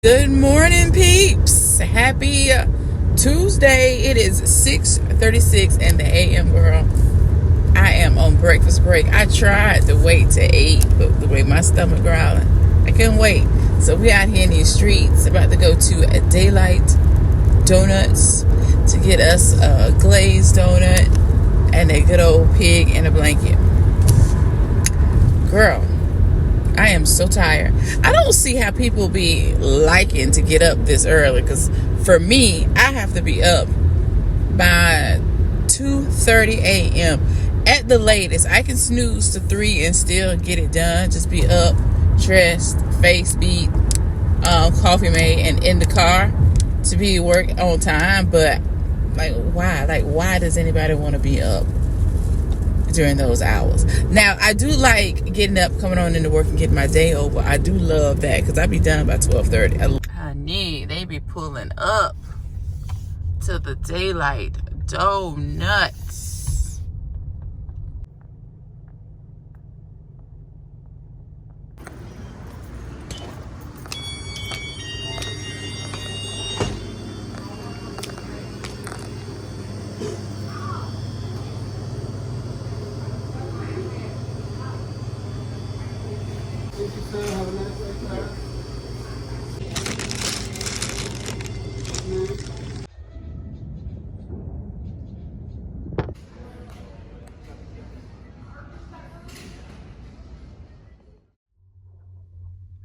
Good morning, peeps. Happy Tuesday. It is 6:36 in the AM, girl. I am on breakfast break. I tried to wait to 8, but the way my stomach growling, I couldn't wait. So we out here in these streets, about to go to a Daylight Donuts to get us a glazed donut and a good old pig in a blanket. Girl, I am so tired. I don't see how people be liking to get up this early, because for me, I have to be up by 2:30 a.m. at the latest. I can snooze to 3 and still get it done. Just be up, dressed, face beat, coffee made, and in the car to be work on time. But why does anybody want to be up during those hours? Now, I do like getting up, coming on into work and getting my day over. I do love that, because I be done by 12:30. Honey, they be pulling up to the Daylight Donuts.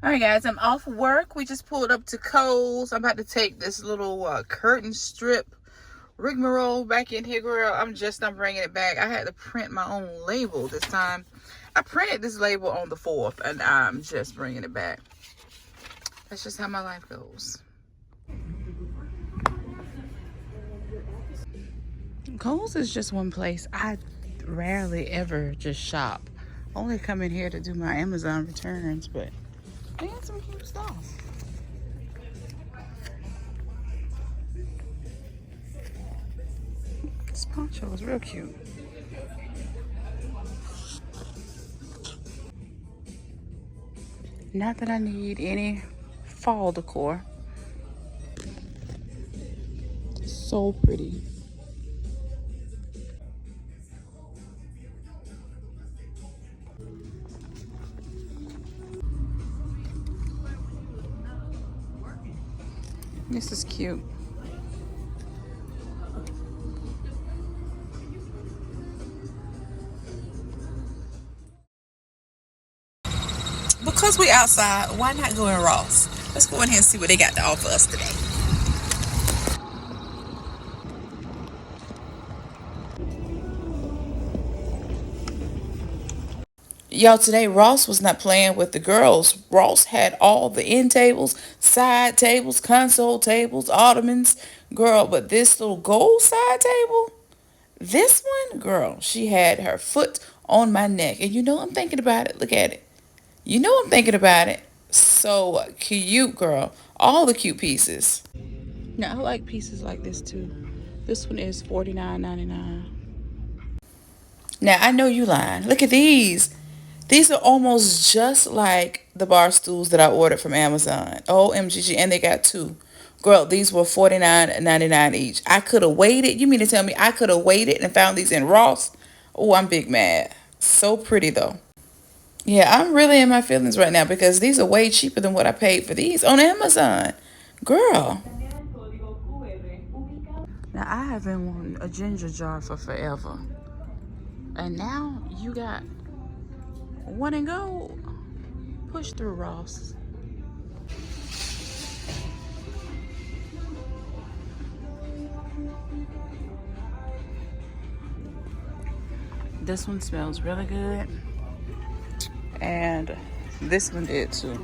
All right, guys, I'm off work. We just pulled up to Kohl's. I'm about to take this little curtain strip rigmarole back in here, girl. I'm bringing it back. I had to print my own label this time. I printed this label on the 4th, and I'm just bringing it back. That's just how my life goes. Kohl's is just one place I rarely ever just shop. Only come in here to do my Amazon returns, but they had some cute stuff. This poncho is real cute. Not that I need any fall decor. So pretty. This is cute. Because we outside, why not go in Ross? Let's go in here and see what they got to offer us today. Y'all, today Ross was not playing with the girls. Ross had all the end tables, side tables, console tables, ottomans, girl. But this little gold side table, this one, girl, she had her foot on my neck. And you know I'm thinking about it. Look at it. You know I'm thinking about it. So cute, girl. All the cute pieces. Now, I like pieces like this too. This one is $49.99. Now, I know you lying. Look at these. These are almost just like the bar stools that I ordered from Amazon. OMGG. And they got two. Girl, these were $49.99 each. I could have waited. You mean to tell me I could have waited and found these in Ross? Oh, I'm big mad. So pretty, though. Yeah, I'm really in my feelings right now, because these are way cheaper than what I paid for these on Amazon. Girl. Now, I have been wanting a ginger jar for forever. And now you got one and go. Push through, Ross. This one smells really good. And this one did too.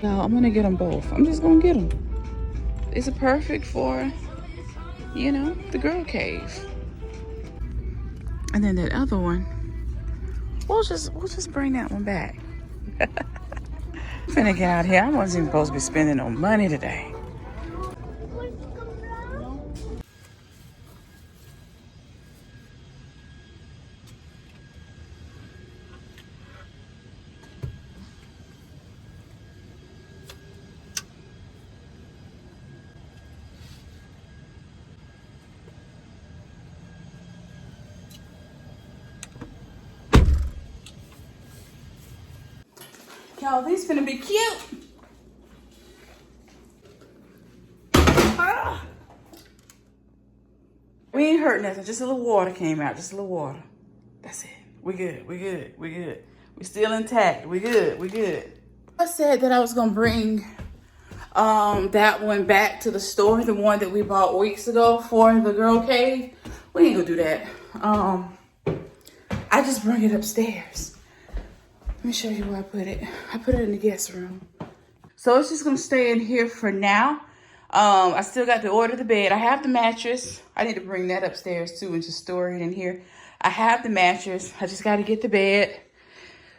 No, I'm gonna get them both. I'm just gonna get them. It's perfect for, you know, the girl cave. And then that other one, We'll just bring that one back. Finna get out here. I wasn't even supposed to be spending no money today. Y'all, these finna be cute. Ah. We ain't hurt nothing. Just a little water came out. Just a little water. That's it. We good. We good. We good. We still intact. We good. We good. I said that I was gonna bring that one back to the store, the one that we bought weeks ago for the girl cave. We ain't gonna do that. I just bring it upstairs. Let me show you where I put it. I put it in the guest room. So it's just gonna stay in here for now. I still got to order the bed. I have the mattress. I need to bring that upstairs too and just store it in here. I have the mattress. I just got to get the bed.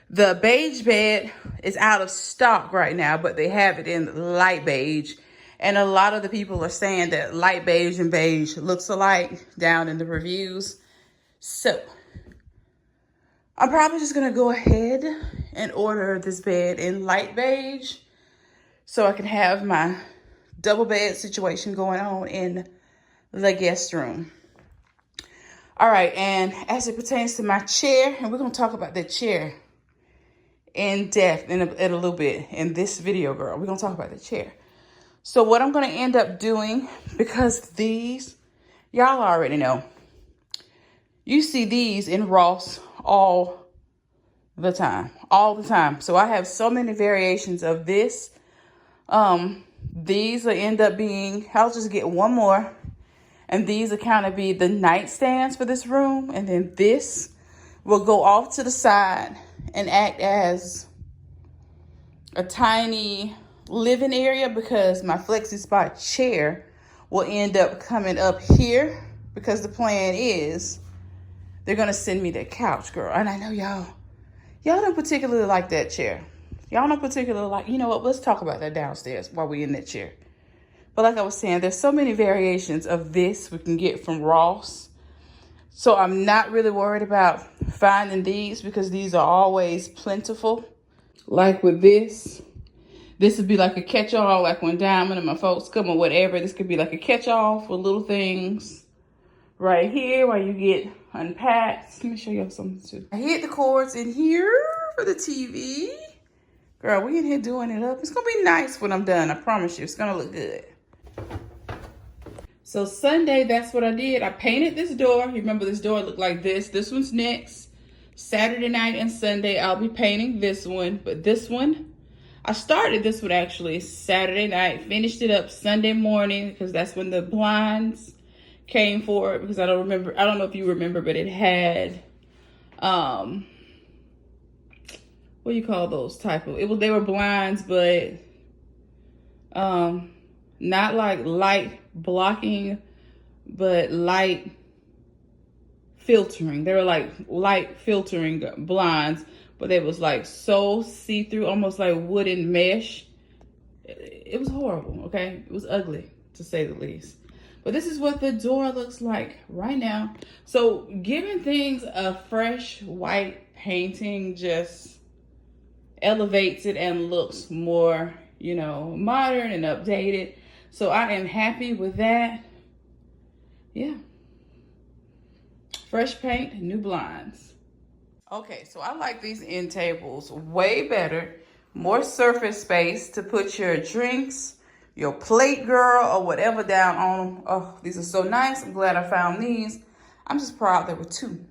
The beige bed is out of stock right now, but they have it in light beige. And a lot of the people are saying that light beige and beige looks alike down in the reviews. So I'm probably just going to go ahead and order this bed in light beige so I can have my double bed situation going on in the guest room. All right, and as it pertains to my chair, and we're going to talk about the chair in depth in a little bit in this video, girl. We're going to talk about the chair. So what I'm going to end up doing, because these, y'all already know, you see these in Ross all the time. So I have so many variations of this. These will end up being, I'll just get one more. And these will kind of be the nightstands for this room. And then this will go off to the side and act as a tiny living area, because my FlexiSpot chair will end up coming up here, because the plan is they're going to send me their couch, girl. And I know y'all don't particularly like that chair. Y'all don't particularly like, you know what, let's talk about that downstairs while we're in that chair. But like I was saying, there's so many variations of this we can get from Ross. So I'm not really worried about finding these, because these are always plentiful. Like with this would be like a catch-all, like when Diamond and my folks come or whatever. This could be like a catch-all for little things right here while you get unpacked. Let me show you something too. I hid the cords in here for the TV. Girl, we in here doing it up. It's gonna be nice when I'm done. I promise you, it's gonna look good. So Sunday, that's what I did. I painted this door. You remember this door looked like this. This one's next. Saturday night and Sunday, I'll be painting this one. But this one, I started this one actually Saturday night. Finished it up Sunday morning, because that's when the blinds came for it. Because I don't know if you remember, but it had, what do you call those type of, they were blinds, but not like light blocking, but light filtering. They were like light filtering blinds, but they was like so see-through, almost like wooden mesh. It was horrible, okay? It was ugly, to say the least. But this is what the door looks like right now. So giving things a fresh white painting just elevates it and looks more, you know, modern and updated. So I am happy with that. Yeah. Fresh paint, new blinds. Okay, so I like these end tables way better. More surface space to put your drinks, your plate, girl, or whatever down on them. Oh, these are so nice. I'm glad I found these. I'm just proud there were two.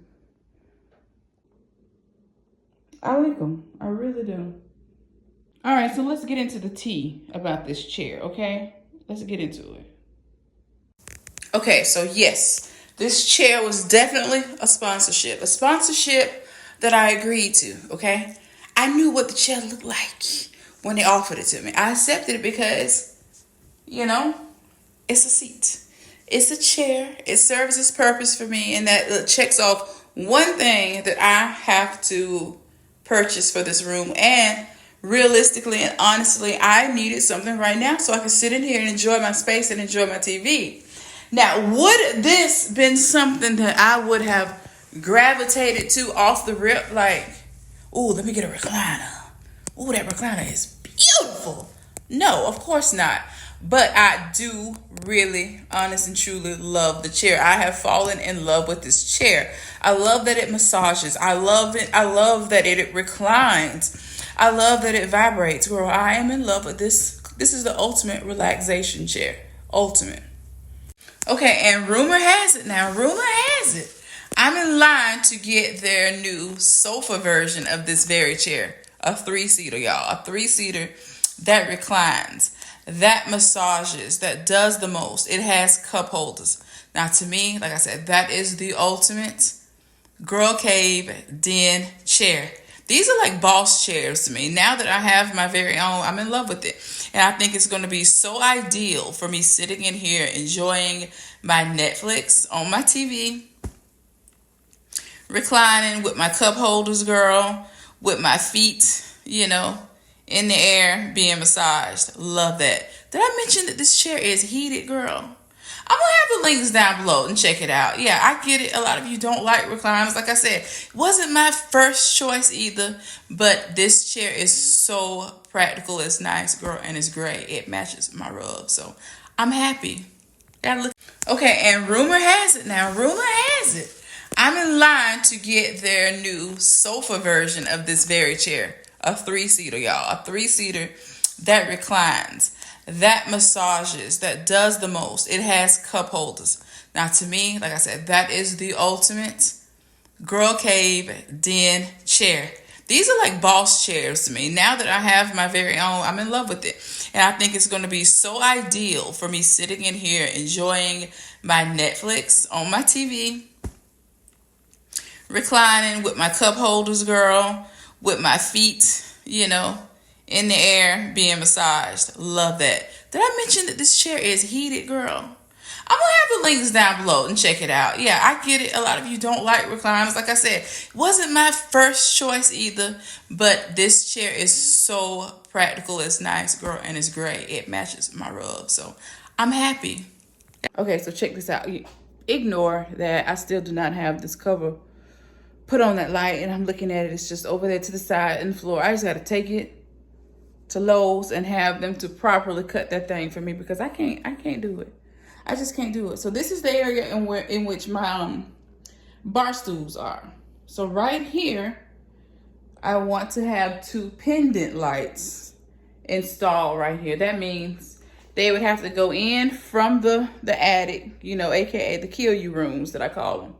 I like them. I really do. All right, so let's get into the tea about this chair, okay? Let's get into it. Okay, so yes, this chair was definitely a sponsorship that I agreed to, okay? I knew what the chair looked like when they offered it to me. I accepted it because, you know, it's a seat. It's a chair. It serves its purpose for me, and that checks off one thing that I have to purchase for this room, and realistically and honestly, I needed something right now so I could sit in here and enjoy my space and enjoy my TV. Now, would this been something that I would have gravitated to off the rip? Like, ooh, let me get a recliner. Ooh, that recliner is beautiful. No, of course not. But I do really, honest and truly love the chair. I have fallen in love with this chair. I love that it massages. I love it. I love that it reclines. I love that it vibrates. Girl, I am in love with this. This is the ultimate relaxation chair. Ultimate. Okay, and rumor has it now. Rumor has it. I'm in line to get their new sofa version of this very chair. A 3-seater, y'all. A 3-seater that reclines, that massages, that does the most. It has cup holders. Now, to me, like I said, that is the ultimate girl cave den chair. These are like boss chairs to me. Now that I have my very own, I'm in love with it. And I think it's going to be so ideal for me sitting in here enjoying my Netflix on my TV, reclining with my cup holders, girl, with my feet, in the air being massaged. Love that. Did I mention that this chair is heated, girl? I'm going to have the links down below and check it out. Yeah, I get it. A lot of you don't like recliners. Like I said, it wasn't my first choice either, but this chair is so practical. It's nice, girl, and it's great. It matches my rug, so I'm happy. Okay, and rumor has it now. Rumor has it. I'm in line to get their new sofa version of this very chair. A 3-seater, y'all. A 3-seater that reclines, that massages, that does the most. It has cup holders. Now, to me, like I said, that is the ultimate girl cave den chair. These are like boss chairs to me. Now that I have my very own, I'm in love with it. And I think it's going to be so ideal for me sitting in here enjoying my Netflix on my TV, reclining with my cup holders, girl, with my feet, in the air being massaged. Love that. Did I mention that this chair is heated, girl? I'm going to have the links down below and check it out. Yeah, I get it. A lot of you don't like recliners. Like I said, it wasn't my first choice either, but this chair is so practical. It's nice, girl, and it's great. It matches my rug, so I'm happy. Okay, so check this out. Ignore that I still do not have this cover put on that light, and I'm looking at it. It's just over there to the side in the floor. I just got to take it to Lowe's and have them to properly cut that thing for me because I can't do it. I just can't do it. So this is the area in which my bar stools are. So right here, I want to have 2 pendant lights installed right here. That means they would have to go in from the attic, aka the kill you rooms that I call them,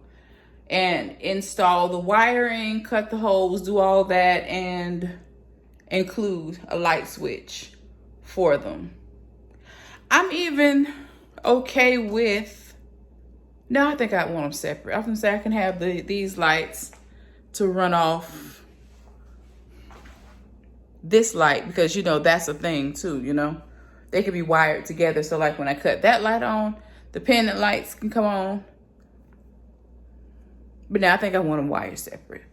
and install the wiring, cut the holes, do all that, and include a light switch for them. I'm even okay with, no, I think I want them separate. I was gonna say I can have these lights to run off this light because that's a thing too, they can be wired together. So like when I cut that light on, the pendant lights can come on. But now I think I want them wired separate.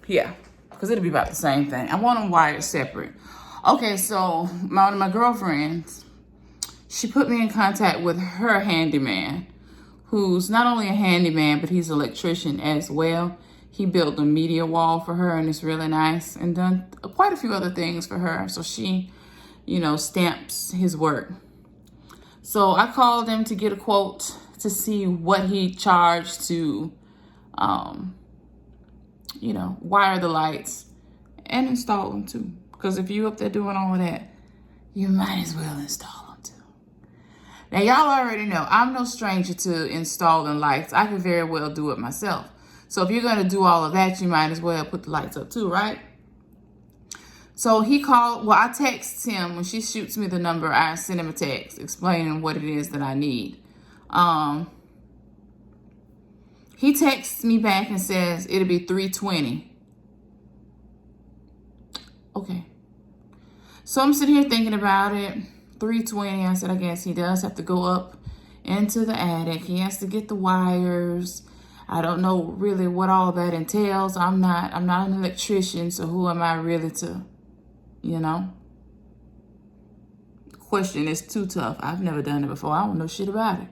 Yeah, because it'll be about the same thing. I want them wired separate. Okay, so one of my girlfriends, she put me in contact with her handyman, who's not only a handyman, but he's an electrician as well. He built a media wall for her, and it's really nice, and done quite a few other things for her. So she, stamps his work. So I called him to get a quote to see what he charged to, wire the lights and install them too. Because if you up there doing all of that, you might as well install them too. Now, y'all already know I'm no stranger to installing lights. I can very well do it myself. So if you're going to do all of that, you might as well put the lights up too, right? So he called, I text him. When she shoots me the number, I send him a text explaining what it is that I need. He texts me back and says it'll be $320. Okay. So I'm sitting here thinking about it. $320. I said, I guess he does have to go up into the attic. He has to get the wires. I don't know really what all that entails. I'm not an electrician, so who am I really to, you know? Question is too tough. I've never done it before. I don't know shit about it.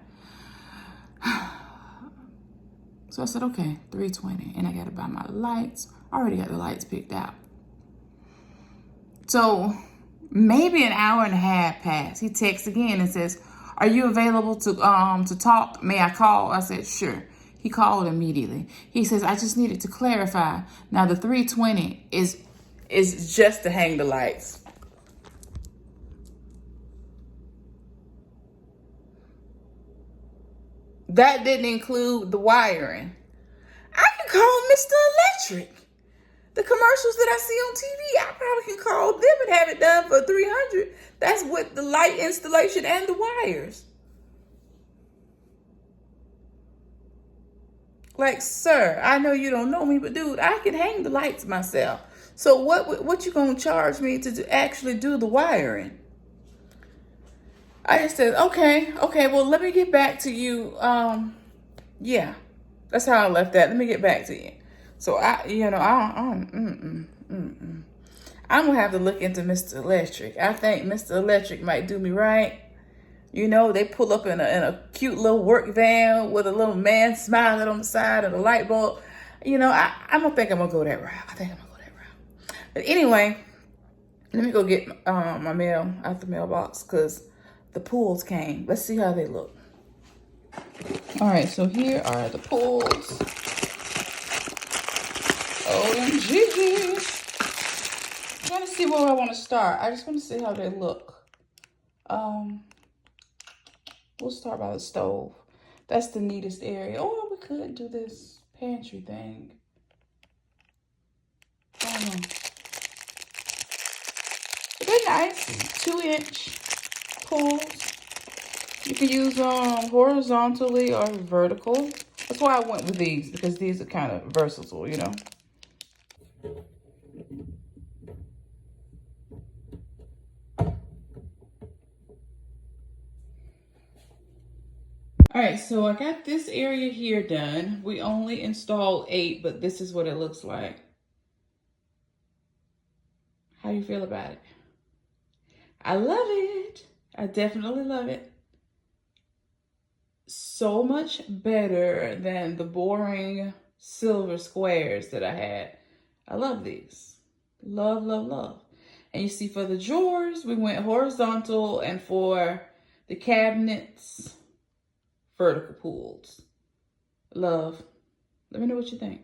So I said, okay, $320, and I gotta buy my lights. I already got the lights picked out. So maybe an hour and a half passed. He texts again and says, "Are you available to talk? May I call?" I said, "Sure." He called immediately. He says, "I just needed to clarify. Now the $320 is just to hang the lights." That didn't include the wiring. I can call Mr. Electric. The commercials that I see on TV, I probably can call them and have it done for $300. That's with the light installation and the wires. Like, sir, I know you don't know me, but dude, I can hang the lights myself. So what you gonna charge me to actually do the wiring? I just said, okay, well, let me get back to you. Yeah, that's how I left that. Let me get back to you. So I'm gonna have to look into Mr. Electric. I think Mr. Electric might do me right. You know, they pull up in a cute little work van with a little man smiling on the side and a light bulb. You know, I'm gonna go that route. But anyway, let me go get my mail out the mailbox because the pools came. Let's see how they look. All right, so here are the pools. OMG. I'm trying to see where I want to start. I just want to see how they look. We'll start by the stove. That's the neatest area. Or we could do this pantry thing. I don't know. They're nice. 2-inch pools. You can use horizontally or vertical. That's why I went with these, because these are kind of versatile, you know. All right, so I got this area here done. We only installed 8, but this is what it looks like. How you feel about it? I love it. I definitely love it. So much better than the boring silver squares that I had. I love these. Love, love, love. And you see, for the drawers, we went horizontal, and for the cabinets, vertical pools. Love. Let me know what you think.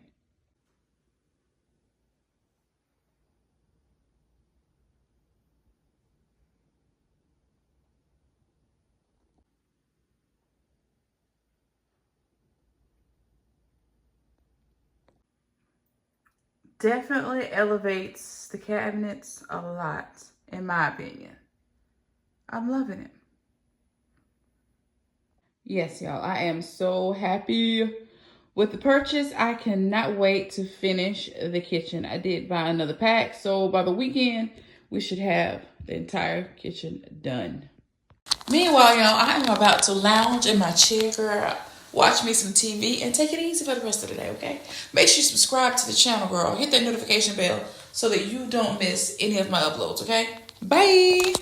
Definitely elevates the cabinets a lot, in my opinion. I'm loving it. Yes, y'all, I am so happy with the purchase. I cannot wait to finish the kitchen. I did buy another pack, so by the weekend, we should have the entire kitchen done. Meanwhile, y'all, I am about to lounge in my chair, girl, watch me some TV, and take it easy for the rest of the day, okay? Make sure you subscribe to the channel, girl. Hit that notification bell so that you don't miss any of my uploads, okay? Bye!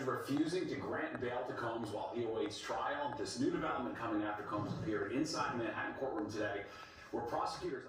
Refusing to grant bail to Combs while he awaits trial. This new development coming after Combs appeared inside the Manhattan courtroom today, where prosecutors...